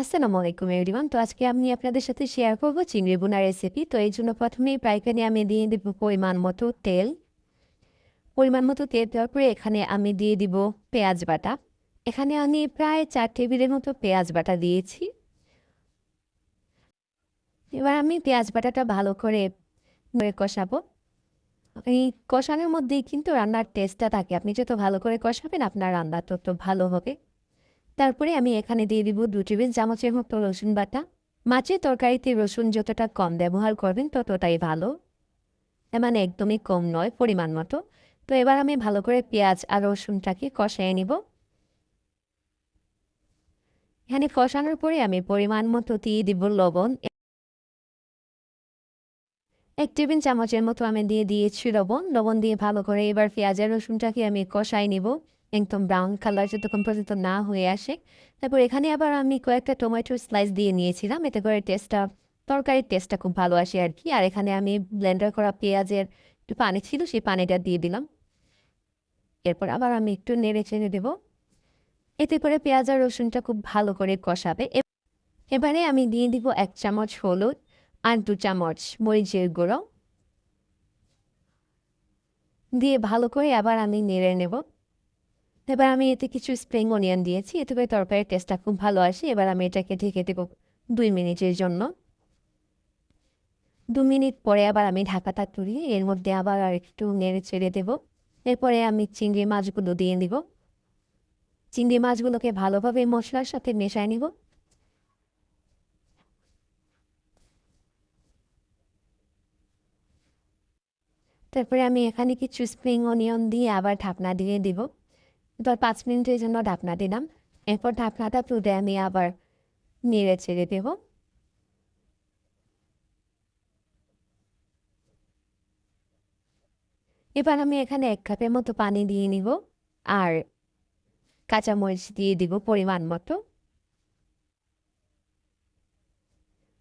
আসসালামু আলাইকুম এভরিওয়ান। তো আজকে আমি আপনাদের সাথে শেয়ার করব চিংড়ি বোনা রেসিপি। তো এই জন্য প্রথমেই ফ্রাই প্যানে আমি দিয়ে দিব পরিমাণ মতো তেল। পরিমাণ মতো তেল দেওয়ার পরে এখানে আমি দিয়ে দিব পেঁয়াজ বাটা। এখানে আমি প্রায় 4 টেবিলের মতো পেঁয়াজ বাটা দিয়েছি। এবার আমি পেঁয়াজ বাটাটা ভালো করে কষাবো। এই কষানোর মধ্যেই কিন্তু রান্নার টেস্টটা থাকে। আপনি যত ভালো করে কষাবেন আপনার রান্না তত ভালো হবে। তারপরে আমি এখানে দিয়ে দিব 2 টেবিল চামচের মতো রসুন বাটা। মাছের তরকারিতে রসুন যতটা কম ব্যবহার করবেন ততটাই ভালো। মানে একদমই কম নয়, পরিমাণ মতো। তো এবার আমি ভালো করে পেঁয়াজ আর রসুনটাকে কষিয়ে নিব। এখানে কষানোর পরে আমি পরিমাণ মতো দিয়ে দিব লবণ। 1 টেবিল চামচের মতো আমি দিয়ে দিয়েছি লবণ। লবণ দিয়ে ভালো করে এবার পেঁয়াজ আর রসুনটাকে আমি কষাই নিব একদম ব্রাউন কালার যতক্ষণ পর্যন্ত না হয়ে আসে। তারপর এখানে আবার আমি কয়েকটা টমেটোর স্লাইস দিয়ে নিয়েছিলাম, এতে করে তরকারির টেস্টটা খুব ভালো আসে আর কি। আর এখানে আমি ব্লেন্ডার করা পেঁয়াজের একটু পানি ছিল, সেই পানিটা দিয়ে দিলাম। এরপর আবার আমি একটু নেড়ে চেড়ে দেবো, এতে করে পেঁয়াজ আর রসুনটা খুব ভালো করে কষাবে। এবারে আমি দিয়ে দিব 1 চামচ হলুদ আর 2 চামচ মরিচের গুঁড়ো দিয়ে ভালো করে আবার আমি নেড়ে নেব। এবার আমি এতে কিছু স্প্রিং অনিয়ন দিয়েছি, এতে করে তরকারির টেস্টটা খুব ভালো আসে। এবার আমি এটাকে ঢেকে দেব 2 মিনিটের জন্য। 2 মিনিট পরে আবার আমি ঢাকাটা তুলে এর মধ্যে আবার আর একটু নেড়ে চেড়ে দেবো। এরপরে আমি চিংড়ি মাছগুলো দিয়ে দিব। চিংড়ি মাছগুলোকে ভালোভাবে মশলার সাথে মেশায় নিব। তারপরে আমি এখানে কিছু স্প্রিং অনিয়ন দিয়ে আবার ঢাকনা দিয়ে দিব। এবার 5 মিনিটের জন্য ঢাকনা দিলাম। এরপর ঢাকনাটা তুলে আমি আবার নেড়ে চেড়ে দেব। এবার আমি এখানে 1 কাপের মতো পানি দিয়ে নিব আর কাঁচামরিচ দিয়ে দিব পরিমাণ মতো।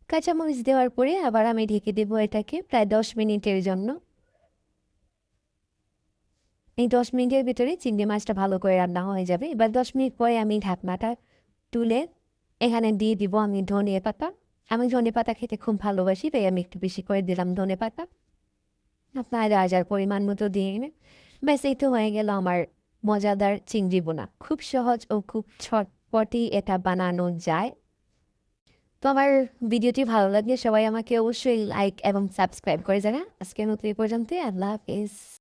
কাঁচামরিচ দেওয়ার পরে আবার আমি ঢেকে দেব এটাকে প্রায় 10 মিনিটের জন্য। এই 10 মিনিটের ভিতরে চিংড়ি মাছটা ভালো করে রান্না হয়ে যাবে। এবার 10 মিনিট পরে আমি ঢাকনাটা তুলে এখানে দিয়ে দিব আমি ধনিয়া পাতা। আমি ধনিয়া পাতা খেতে খুব ভালোবাসি, তাই আমি একটু বেশি করে দিলাম ধনিয়া পাতা। আপনার রাজার পরিমাণ মতো দিয়ে নেবেন। ব্যাস, এই তো হয়ে গেল আমার মজাদার চিংড়ি বোনা। খুব সহজ ও খুব চটপটি এটা বানানো যায়। তো আমার ভিডিওটি ভালো লাগলে সবাই আমাকে অবশ্যই লাইক এবং সাবস্ক্রাইব করে যারা। আজকের মতো এই পর্যন্ত। আল্লাহ হাফেজ।